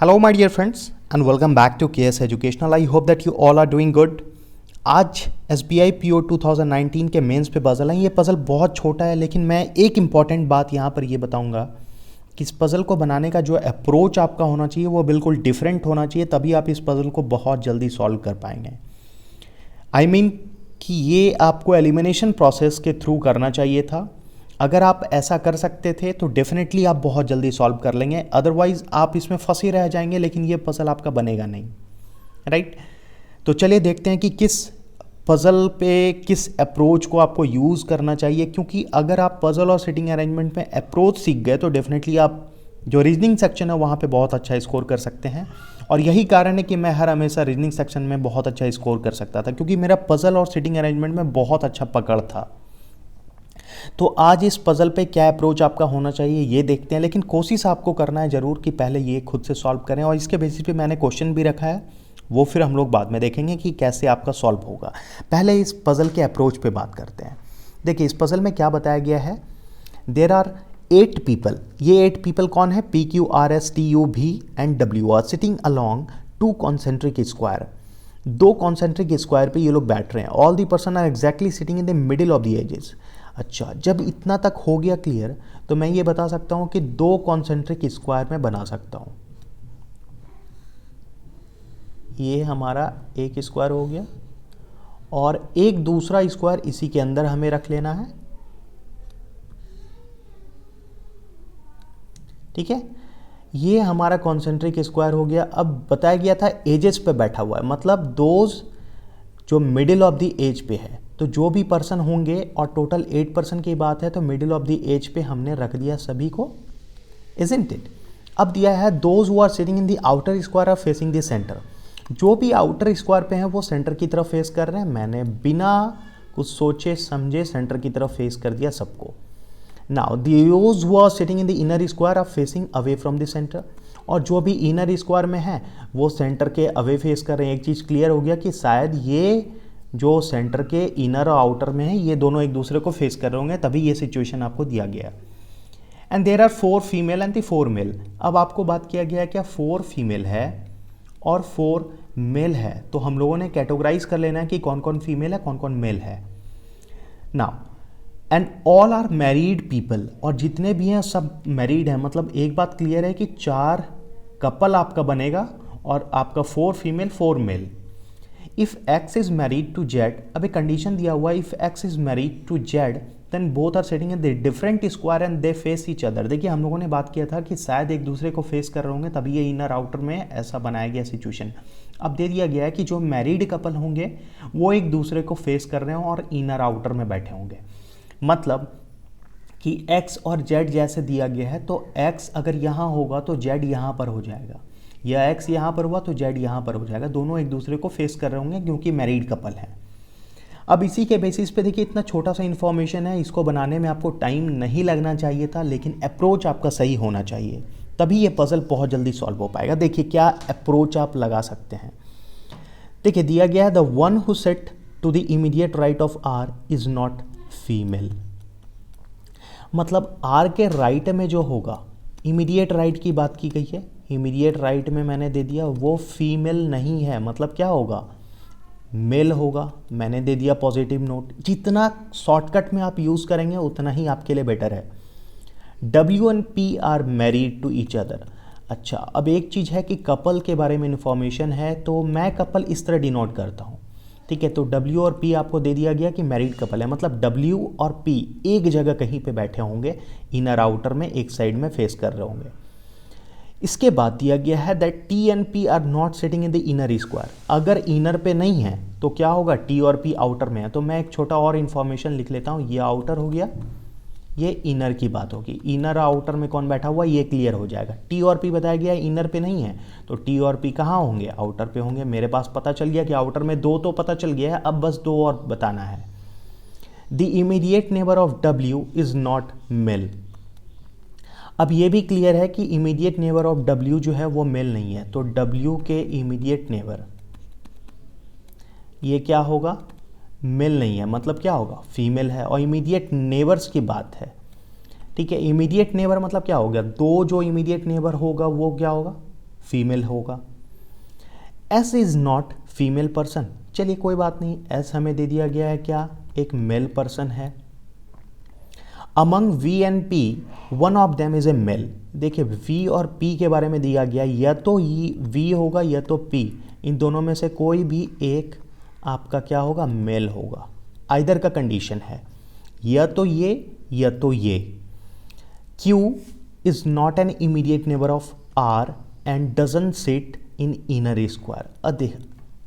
Hello, my dear friends, and welcome back to KS Educational. I hope that you all are doing good. आज SBI PO 2019 के mains पे puzzle है। ये puzzle बहुत छोटा है, लेकिन मैं एक इम्पॉर्टेंट बात यहाँ पर ये बताऊँगा कि इस पज़ल को बनाने का जो अप्रोच आपका होना चाहिए वो बिल्कुल डिफरेंट होना चाहिए, तभी आप इस पज़ल को बहुत जल्दी सॉल्व कर पाएंगे। I mean कि ये आपको एलिमिनेशन प्रोसेस के थ्रू करना चाहिए था। अगर आप ऐसा कर सकते थे तो डेफिनेटली आप बहुत जल्दी सॉल्व कर लेंगे, अदरवाइज़ आप इसमें फंसे रह जाएंगे, लेकिन ये पज़ल आपका बनेगा नहीं, राइट। तो चलिए देखते हैं कि किस पज़ल पे किस अप्रोच को आपको यूज़ करना चाहिए, क्योंकि अगर आप पज़ल और सिटिंग अरेंजमेंट में अप्रोच सीख गए तो डेफिनेटली आप जो रीजनिंग सेक्शन है वहाँ पे बहुत अच्छा स्कोर कर सकते हैं। और यही कारण है कि मैं हर हमेशा रीजनिंग सेक्शन में बहुत अच्छा स्कोर कर सकता था, क्योंकि मेरा पज़ल और सिटिंग अरेंजमेंट में बहुत अच्छा पकड़ था। तो आज इस पज़ल पे क्या अप्रोच आपका होना चाहिए ये देखते हैं, लेकिन कोशिश आपको करना है ज़रूर कि पहले ये खुद से सॉल्व करें, और इसके बेसिस पे मैंने क्वेश्चन भी रखा है, वो फिर हम लोग बाद में देखेंगे कि कैसे आपका सॉल्व होगा। पहले इस पज़ल के अप्रोच पे बात करते हैं। देखिए इस पज़ल में क्या बताया गया है, देर आर 8 पीपल। ये 8 पीपल कौन है? P, Q, R, S, T, U, V and W are sitting along 2 concentric square. 2 concentric square पे ये लोग बैठ रहे हैं। All the person are exactly sitting in the middle of the edges. अच्छा, जब इतना तक हो गया क्लियर, तो मैं ये बता सकता हूँ कि 2 कॉन्सेंट्रिक स्क्वायर में बना सकता हूँ। ये हमारा एक स्क्वायर हो गया, और एक दूसरा स्क्वायर इसी के अंदर हमें रख लेना है, ठीक है। ये हमारा कॉन्सेंट्रिक स्क्वायर हो गया। अब बताया गया था एजेस पे बैठा हुआ है, मतलब दोज जो मिडिल ऑफ द एज पे है, तो जो भी पर्सन होंगे, और टोटल 8 पर्सन की बात है, तो मिडिल ऑफ द एज पे हमने रख दिया सभी को, इजंट इट। अब दिया है those who are sitting in the outer square are facing the centre. जो भी आउटर स्क्वायर पे हैं वो सेंटर की तरफ फेस कर रहे हैं। मैंने बिना कुछ सोचे समझे सेंटर की तरफ फेस कर दिया सबको। Now those who are sitting in the inner square are facing away from the centre, और जो भी इनर स्क्वायर में है वो सेंटर के अवे फेस कर रहे हैं। एक चीज़ क्लियर हो गया कि शायद ये जो सेंटर के इनर और आउटर में है ये दोनों एक दूसरे को फेस कर रहे होंगे, तभी ये सिचुएशन आपको दिया गया। And there are 4 female and 4 male. अब आपको बात किया गया है क्या 4 फीमेल है और 4 मेल है, तो हम लोगों ने कैटेगराइज कर लेना है कि कौन कौन फीमेल है कौन कौन मेल है। Now and all are married people, और जितने भी हैं सब मैरिड हैं। मतलब एक बात क्लियर है कि 4 कपल आपका बनेगा और आपका 4 female 4 male. If X is married to Z, अब एक कंडीशन दिया हुआ है, if X is married to Z then both are sitting in the different square and they face each other. देखिए हम लोगों ने बात किया था कि शायद एक दूसरे को फेस कर रहे होंगे, तभी ये इनर आउटर में ऐसा बनाया गया सिचुएशन। अब दे दिया गया है कि जो मैरिड कपल होंगे वो एक दूसरे को फेस कर रहे हों और इनर आउटर में बैठे होंगे। मतलब कि x और z जैसे दिया गया है, तो x अगर यहाँ होगा तो z यहाँ पर हो जाएगा, या x यहाँ पर हुआ तो z यहाँ पर हो जाएगा। दोनों एक दूसरे को फेस कर रहे होंगे क्योंकि मैरिड कपल है। अब इसी के बेसिस पे देखिए इतना छोटा सा इन्फॉर्मेशन है, इसको बनाने में आपको टाइम नहीं लगना चाहिए था, लेकिन अप्रोच आपका सही होना चाहिए, तभी ये पज़ल बहुत जल्दी सॉल्व हो पाएगा। देखिए क्या अप्रोच आप लगा सकते हैं। देखिए दिया गया है the one who set to the immediate right of R is not female. मतलब आर के राइट में जो होगा, इमीडिएट राइट की बात की गई है, इमीडिएट राइट में मैंने दे दिया वो फीमेल नहीं है, मतलब क्या होगा, मेल होगा। मैंने दे दिया पॉजिटिव नोट। जितना शॉर्टकट में आप यूज़ करेंगे उतना ही आपके लिए बेटर है। W and P are married to each other. अच्छा, अब एक चीज़ है कि कपल के बारे में इन्फॉर्मेशन है, तो मैं कपल इस तरह डिनोट करता हूँ, ठीक है। तो W और P आपको दे दिया गया कि मैरिड कपल है, मतलब W और P एक जगह कहीं पे बैठे होंगे, इनर आउटर में एक साइड में फेस कर रहे होंगे। इसके बाद दिया गया है that T and P are not sitting in the inner square. अगर इनर पे नहीं है तो क्या होगा, T और P आउटर में है। तो मैं एक छोटा और इन्फॉर्मेशन लिख लेता हूँ, ये आउटर हो गया, ये इनर की बात होगी। इनर आउटर में कौन बैठा हुआ ये क्लियर हो जाएगा। T और P बताया गया है इनर पे नहीं है, तो T और P कहाँ होंगे, आउटर पे होंगे। मेरे पास पता चल गया कि आउटर में 2 तो पता चल गया है, अब बस 2 और बताना है। The immediate neighbour of W is not male. अब ये भी क्लियर है कि इमीडिएट नेबर ऑफ W जो है वो मेल नहीं है, तो W के इमीडिएट नेबर ये क्या होगा, मेल नहीं है, मतलब क्या होगा, फीमेल है। और इमीडिएट नेबर्स की बात है, ठीक है। इमीडिएट नेबर मतलब क्या हो गया, 2 जो इमीडिएट नेबर होगा वो क्या होगा, फीमेल होगा। S is not female person, चलिए कोई बात नहीं, एस हमें दे दिया गया है क्या, एक मेल पर्सन है। Among V and P one of them is a male, देखिए वी और पी के बारे में दिया गया, या तो वी होगा या तो पी, इन दोनों में से कोई भी एक आपका क्या होगा, मेल होगा। आइदर का कंडीशन है, या तो ये या तो ये। Q is not an immediate neighbor of R and doesn't sit in inner square। अब देख,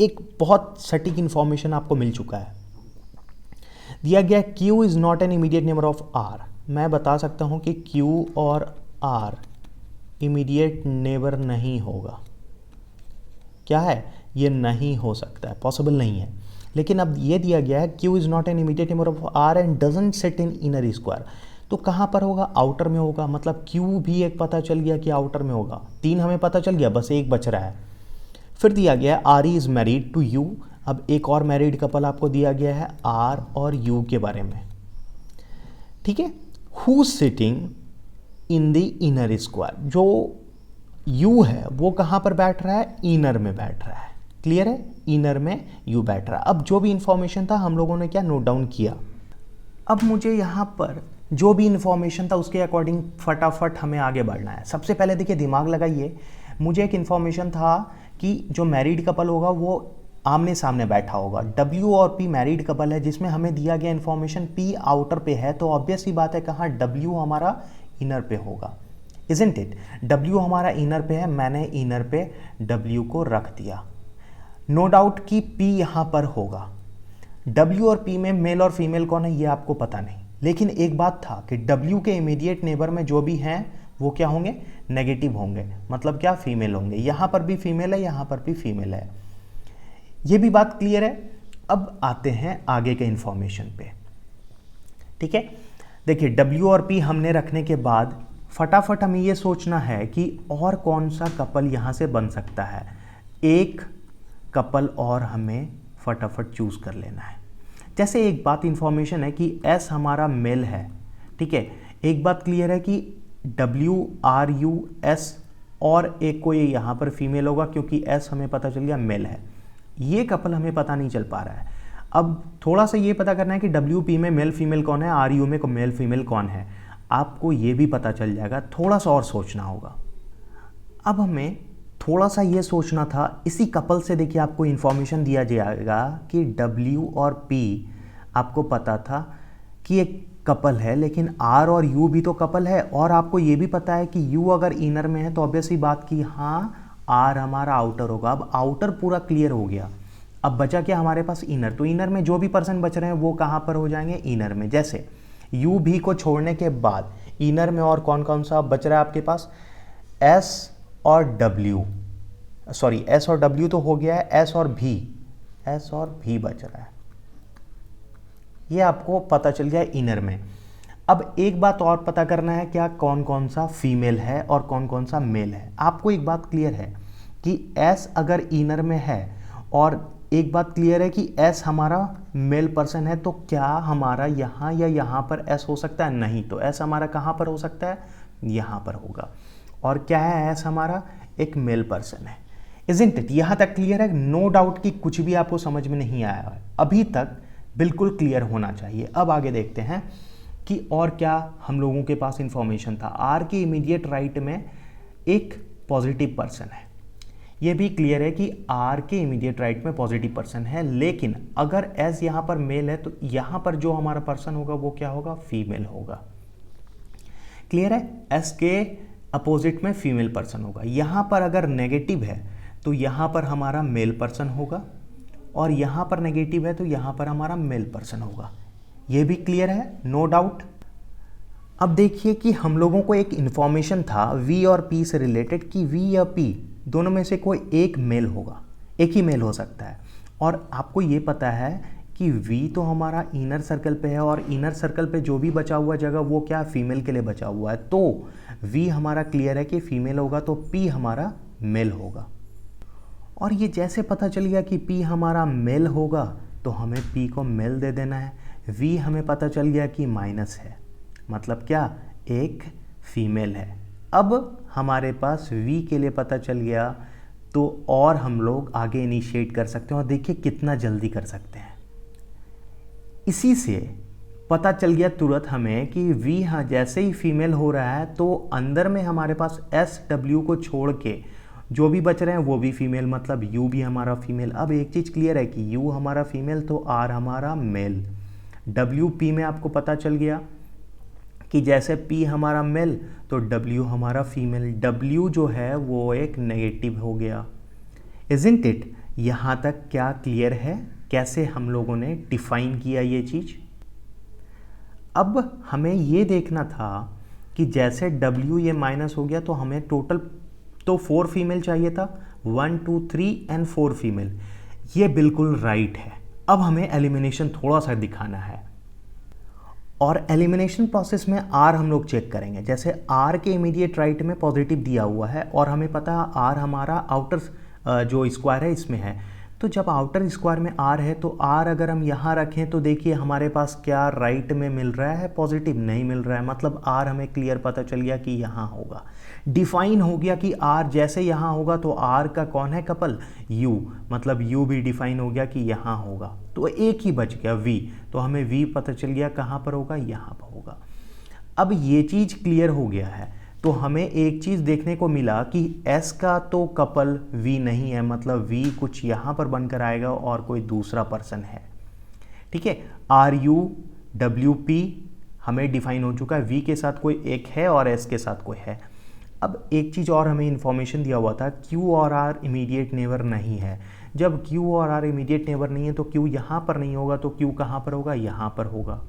एक बहुत सटीक इंफॉर्मेशन आपको मिल चुका है, दिया गया Q is not an immediate neighbor of R। मैं बता सकता हूं कि Q और R इमीडिएट नेबर नहीं होगा। क्या है, ये नहीं हो सकता है, पॉसिबल नहीं है। लेकिन अब ये दिया गया है Q is not an immediate neighbour of R and doesn't sit in inner square, तो कहाँ पर होगा, आउटर में होगा। मतलब Q भी एक पता चल गया कि आउटर में होगा, 3 हमें पता चल गया, बस एक बच रहा है। फिर दिया गया है R is married to U, अब एक और मैरिड कपल आपको दिया गया है R और U के बारे में, ठीक है। Who sitting in the inner square, जो U है वो कहाँ पर बैठ रहा है, इनर में बैठ रहा है। क्लियर है, इनर में U बैठ रहा है। अब जो भी इंफॉर्मेशन था हम लोगों ने क्या नोट डाउन किया। अब मुझे यहाँ पर जो भी इंफॉर्मेशन था उसके अकॉर्डिंग फटाफट हमें आगे बढ़ना है। सबसे पहले देखिए, दिमाग लगाइए, मुझे एक इन्फॉर्मेशन था कि जो मैरिड कपल होगा वो आमने सामने बैठा होगा। W और P मैरिड कपल है, जिसमें हमें दिया गया इन्फॉर्मेशन P आउटर पे है, तो ऑब्वियस ही बात है कहाँ W हमारा इनर पे होगा, इजंट इट। W हमारा इनर पे है, मैंने इनर पे W को रख दिया। नो डाउट कि P यहाँ पर होगा। W और P में मेल और फीमेल कौन है ये आपको पता नहीं, लेकिन एक बात था कि W के इमीडिएट नेबर में जो भी हैं वो क्या होंगे, नेगेटिव होंगे, मतलब क्या, फीमेल होंगे। यहाँ पर भी फीमेल है, यहाँ पर भी फीमेल है, ये भी बात क्लियर है। अब आते हैं आगे के इंफॉर्मेशन पे, ठीक है। देखिए W और P हमने रखने के बाद फटाफट हमें ये सोचना है कि और कौन सा कपल यहाँ से बन सकता है। एक कपल और हमें फटाफट चूज कर लेना है। जैसे एक बात इंफॉर्मेशन है कि S हमारा मेल है, ठीक है। एक बात क्लियर है कि W R U S और एक कोई यहाँ पर फीमेल होगा, क्योंकि S हमें पता चल गया मेल है। ये कपल हमें पता नहीं चल पा रहा है। अब थोड़ा सा ये पता करना है कि W P में मेल फीमेल कौन है, R U में मेल फीमेल कौन है, आपको ये भी पता चल जाएगा। थोड़ा सा और सोचना होगा। अब हमें थोड़ा सा ये सोचना था, इसी कपल से देखिए आपको इन्फॉर्मेशन दिया जाएगा कि W और P आपको पता था कि एक कपल है, लेकिन R और U भी तो कपल है, और आपको ये भी पता है कि U अगर इनर में है तो ऑब्वियस ही बात की हाँ R हमारा आउटर होगा। अब आउटर पूरा क्लियर हो गया, अब बचा क्या हमारे पास, इनर। तो इनर में जो भी पर्सन बच रहे हैं वो कहाँ पर हो जाएंगे, इनर में। जैसे U भी को छोड़ने के बाद इनर में और कौन कौन सा बच रहा है आपके पास, S और W, सॉरी S और W तो हो गया है, S और V बच रहा है, ये आपको पता चल गया इनर में। अब एक बात और पता करना है, क्या कौन कौन सा फीमेल है और कौन कौन सा मेल है। आपको एक बात क्लियर है कि S अगर इनर में है, और एक बात क्लियर है कि S हमारा मेल पर्सन है, तो क्या हमारा यहाँ या यहाँ पर S हो सकता है, नहीं। तो S हमारा कहाँ पर हो सकता है, यहाँ पर होगा। और क्या है, S हमारा एक मेल पर्सन है, इजंट इट। यहाँ तक क्लियर है, नो डाउट कि कुछ भी आपको समझ में नहीं आया है, अभी तक बिल्कुल क्लियर होना चाहिए। अब आगे देखते हैं कि और क्या हम लोगों के पास इंफॉर्मेशन था। R के इमीडिएट राइट में एक पॉजिटिव पर्सन है, ये भी क्लियर है कि R के इमीडिएट राइट में पॉजिटिव पर्सन है, लेकिन अगर S यहाँ पर मेल है तो यहाँ पर जो हमारा पर्सन होगा वो क्या होगा, फीमेल होगा। क्लियर है, S के अपोजिट में फीमेल पर्सन होगा। यहाँ पर अगर नेगेटिव है तो यहाँ पर हमारा मेल पर्सन होगा, और यहाँ पर नेगेटिव है तो यहाँ पर हमारा मेल पर्सन होगा। ये भी क्लियर है, नो डाउट। अब देखिए कि हम लोगों को एक इन्फॉर्मेशन था V और P से रिलेटेड कि V या P दोनों में से कोई एक मेल होगा, एक ही मेल हो सकता है। और आपको ये पता है कि V तो हमारा इनर सर्कल पे है, और इनर सर्कल पे जो भी बचा हुआ जगह वो क्या, फीमेल के लिए बचा हुआ है। तो V हमारा क्लियर है कि फीमेल होगा, तो P हमारा मेल होगा। और ये जैसे पता चल गया कि P हमारा मेल होगा तो हमें P को मेल दे देना है। V हमें पता चल गया कि माइनस है, मतलब क्या, एक फीमेल है। अब हमारे पास V के लिए पता चल गया, तो और हम लोग आगे इनिशिएट कर सकते हैं और देखिए कितना जल्दी कर सकते हैं। इसी से पता चल गया तुरंत हमें कि V हाँ जैसे ही फीमेल हो रहा है तो अंदर में हमारे पास SW को छोड़ के जो भी बच रहे हैं वो भी फीमेल, मतलब U भी हमारा फीमेल। अब एक चीज़ क्लियर है कि U हमारा फीमेल तो R हमारा मेल। WP में आपको पता चल गया कि जैसे P हमारा मेल तो W हमारा फीमेल। W जो है वो एक नेगेटिव हो गया। Isn't it? यहाँ तक क्या क्लियर है कैसे हम लोगों ने डिफाइन किया ये चीज़? अब हमें ये देखना था कि जैसे W ये माइनस हो गया तो हमें टोटल तो 4 फीमेल चाहिए था, 1 2 3 एंड 4 फीमेल। ये बिल्कुल राइट है। अब हमें एलिमिनेशन थोड़ा सा दिखाना है और एलिमिनेशन प्रोसेस में R हम लोग चेक करेंगे। जैसे R के इमीडिएट राइट में पॉजिटिव दिया हुआ है और हमें पता है R हमारा आउटर जो स्क्वायर है इसमें है, तो जब आउटर स्क्वायर में R है तो R अगर हम यहाँ रखें तो देखिए हमारे पास क्या राइट में मिल रहा है, पॉजिटिव नहीं मिल रहा है, मतलब R हमें क्लियर पता चल गया कि यहाँ होगा। डिफाइन हो गया कि R जैसे यहाँ होगा तो R का कौन है कपल, U, मतलब U भी डिफाइन हो गया कि यहाँ होगा। तो एक ही बच गया V, तो हमें V पता चल गया कहाँ पर होगा, यहाँ पर होगा। अब ये चीज़ क्लियर हो गया है तो हमें एक चीज़ देखने को मिला कि S का तो कपल V नहीं है, मतलब V कुछ यहाँ पर बनकर आएगा और कोई दूसरा पर्सन है। ठीक है, RU WP हमें डिफाइन हो चुका है, V के साथ कोई एक है और S के साथ कोई है। अब एक चीज़ और हमें इन्फॉर्मेशन दिया हुआ था, Q और R इमीडिएट नेबर नहीं है। जब Q और R इमीडिएट नेबर नहीं है तो Q यहाँ पर नहीं होगा, तो Q कहाँ पर होगा, यहाँ पर होगा।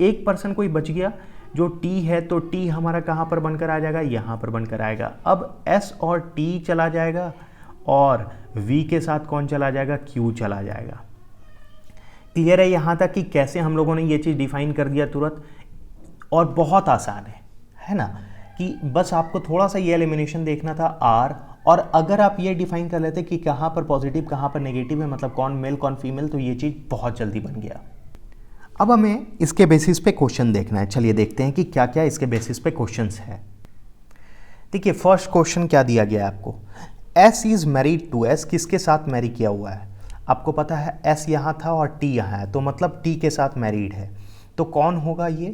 एक पर्सन कोई बच गया जो T है, तो T हमारा कहाँ पर बनकर आ जाएगा, यहाँ पर बनकर आएगा। अब S और T चला जाएगा और V के साथ कौन चला जाएगा, Q चला जाएगा। क्लियर है यहाँ तक कि कैसे हम लोगों ने ये चीज़ डिफाइन कर दिया तुरंत, और बहुत आसान है ना, कि बस आपको थोड़ा सा ये एलिमिनेशन देखना था R, और अगर आप ये डिफाइन कर लेते कि कहाँ पर पॉजिटिव कहाँ पर नेगेटिव है, मतलब कौन मेल कौन फीमेल, तो ये चीज़ बहुत जल्दी बन गया। अब हमें इसके बेसिस पे क्वेश्चन देखना है। चलिए देखते हैं कि क्या क्या इसके बेसिस पे क्वेश्चंस है। देखिए फर्स्ट क्वेश्चन क्या दिया गया है आपको, S is married to, S किसके साथ मैरी किया हुआ है, आपको पता है S यहाँ था और T यहाँ है, तो मतलब T के साथ मैरिड है। तो कौन होगा ये,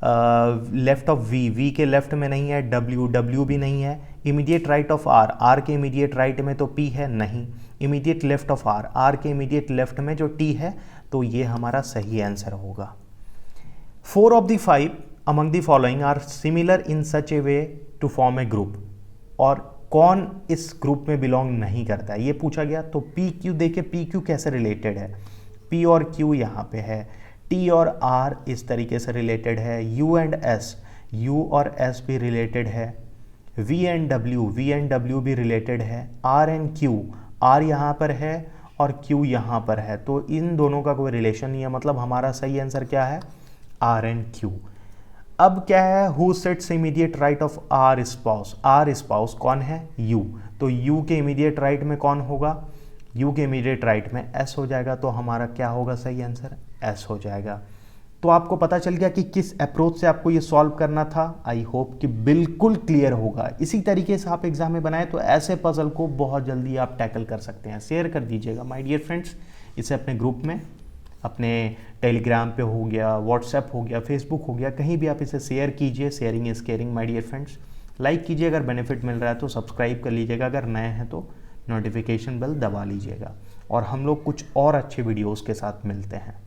लेफ्ट ऑफ V के लेफ्ट में नहीं है, W भी नहीं है। इमीडिएट राइट ऑफ R के इमीडिएट राइट में तो P है नहीं। इमीडिएट लेफ्ट ऑफ R के इमीडिएट लेफ्ट में जो T है, तो ये हमारा सही आंसर होगा। 4 of the 5 among the following are similar in such a way to form a group, और कौन इस ग्रुप में बिलोंग नहीं करता है ये पूछा गया। तो PQ देखिए PQ कैसे रिलेटेड है, P और Q यहाँ पे है, T और R इस तरीके से रिलेटेड है, U एंड S, U और S भी रिलेटेड है, V एंड W भी रिलेटेड है, R एंड Q, R यहाँ पर है और Q यहाँ पर है, तो इन दोनों का कोई रिलेशन नहीं है, मतलब हमारा सही आंसर क्या है, R एंड Q। अब क्या है, who sits immediate right of R spouse कौन है, U, तो U के इमीडिएट राइट में कौन होगा, U के इमीडिएट राइट में S हो जाएगा, तो हमारा क्या होगा सही आंसर, S हो जाएगा। तो आपको पता चल गया कि किस अप्रोच से आपको ये सॉल्व करना था। आई होप कि बिल्कुल क्लियर होगा। इसी तरीके से आप एग्जाम में बनाए तो ऐसे पजल को बहुत जल्दी आप टैकल कर सकते हैं। शेयर कर दीजिएगा माय डियर फ्रेंड्स, इसे अपने ग्रुप में, अपने टेलीग्राम पे हो गया, व्हाट्सएप हो गया, फेसबुक हो गया, कहीं भी आप इसे शेयर कीजिए। Sharing is caring my dear friends. Like कीजिए अगर बेनिफिट मिल रहा है तो, सब्सक्राइब कर लीजिएगा अगर नए हैं तो, नोटिफिकेशन बेल दबा लीजिएगा, और हम लोग कुछ और अच्छे वीडियोज़ के साथ मिलते हैं।